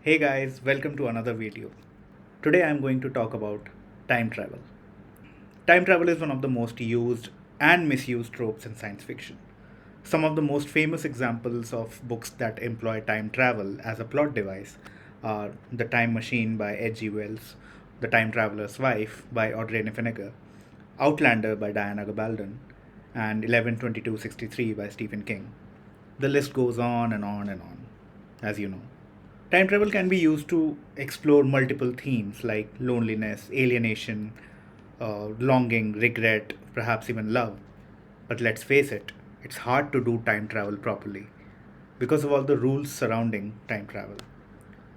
Hey guys, welcome to another video. Today I am going to talk about time travel. Time travel is one of the most used and misused tropes in science fiction. Some of the most famous examples of books that employ time travel as a plot device are The Time Machine by H.G. Wells, The Time Traveler's Wife by Audrey Niffenegger, Outlander by Diana Gabaldon, and 11/22/63 by Stephen King. The list goes on and on and on, as you know. Time travel can be used to explore multiple themes like loneliness, alienation, longing, regret, perhaps even love. But let's face it, it's hard to do time travel properly because of all the rules surrounding time travel.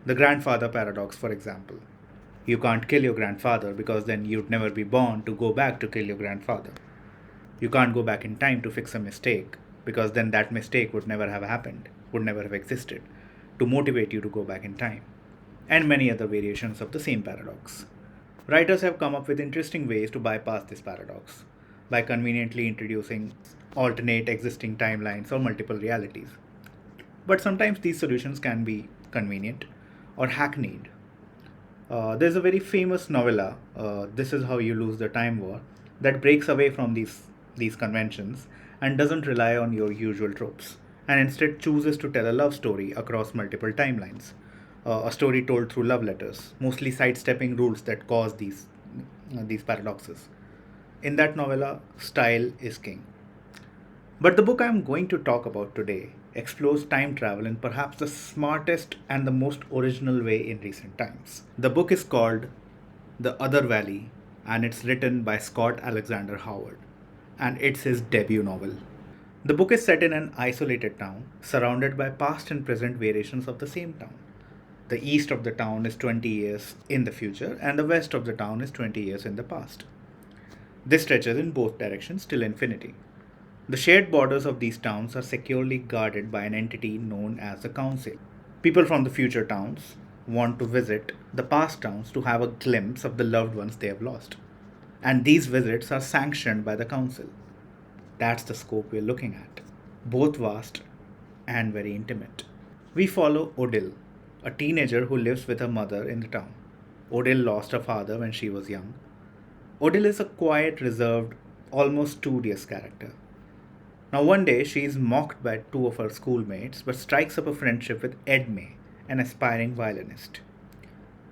The grandfather paradox, for example. You can't kill your grandfather because then you'd never be born to go back to kill your grandfather. You can't go back in time to fix a mistake because then that mistake would never have happened, would never have existed, to motivate you to go back in time, and many other variations of the same paradox. Writers have come up with interesting ways to bypass this paradox by conveniently introducing alternate existing timelines or multiple realities. But sometimes these solutions can be convenient or hackneyed. There's a very famous novella, This Is How You Lose the Time War, that breaks away from these conventions and doesn't rely on your usual tropes, and instead chooses to tell a love story across multiple timelines. A story told through love letters, mostly sidestepping rules that cause these paradoxes. In that novella, style is king. But the book I am going to talk about today explores time travel in perhaps the smartest and the most original way in recent times. The book is called The Other Valley, and it's written by Scott Alexander Howard, and it's his debut novel. The book is set in an isolated town, surrounded by past and present variations of the same town. The east of the town is 20 years in the future, and the west of the town is 20 years in the past. This stretches in both directions till infinity. The shared borders of these towns are securely guarded by an entity known as the Council. People from the future towns want to visit the past towns to have a glimpse of the loved ones they have lost. And these visits are sanctioned by the Council. That's the scope we're looking at, both vast and very intimate. We follow Odile, a teenager who lives with her mother in the town. Odile lost her father when she was young. Odile is a quiet, reserved, almost studious character. Now, one day she is mocked by two of her schoolmates but strikes up a friendship with Edme, an aspiring violinist.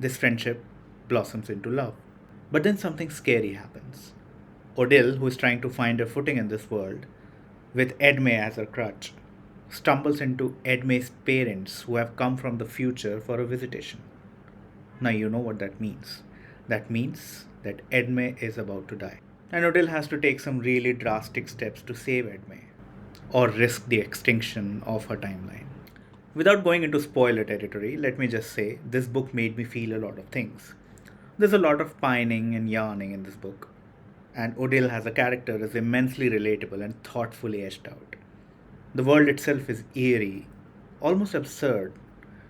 This friendship blossoms into love. But then something scary happens. Odile, who is trying to find her footing in this world, with Edme as her crutch, stumbles into Edme's parents who have come from the future for a visitation. Now you know what that means. That means that Edme is about to die. And Odile has to take some really drastic steps to save Edme, or risk the extinction of her timeline. Without going into spoiler territory, let me just say this book made me feel a lot of things. There's a lot of pining and yarning in this book, and Odile as a character is immensely relatable and thoughtfully etched out. The world itself is eerie, almost absurd,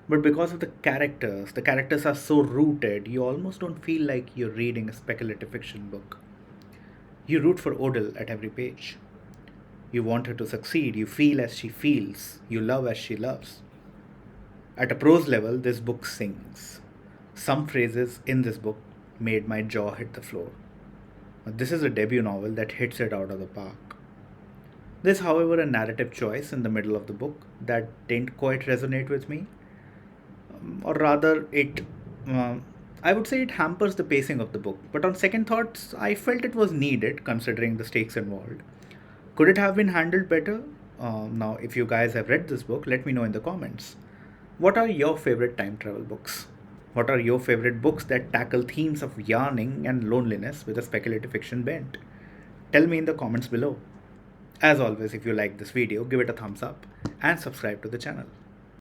but because of the characters are so rooted, you almost don't feel like you're reading a speculative fiction book. You root for Odile at every page. You want her to succeed, you feel as she feels, you love as she loves. At a prose level, this book sings. Some phrases in this book made my jaw hit the floor. This is a debut novel that hits it out of the park. There's, however, a narrative choice in the middle of the book that didn't quite resonate with me, or rather, I would say it hampers the pacing of the book. But on second thoughts, I felt it was needed considering the stakes involved. Could it have been handled better? Now, if you guys have read this book, let me know in the comments. What are your favorite time travel books? What are your favorite books that tackle themes of yarning and loneliness with a speculative fiction bent? Tell me in the comments below. As always, if you like this video, give it a thumbs up and subscribe to the channel.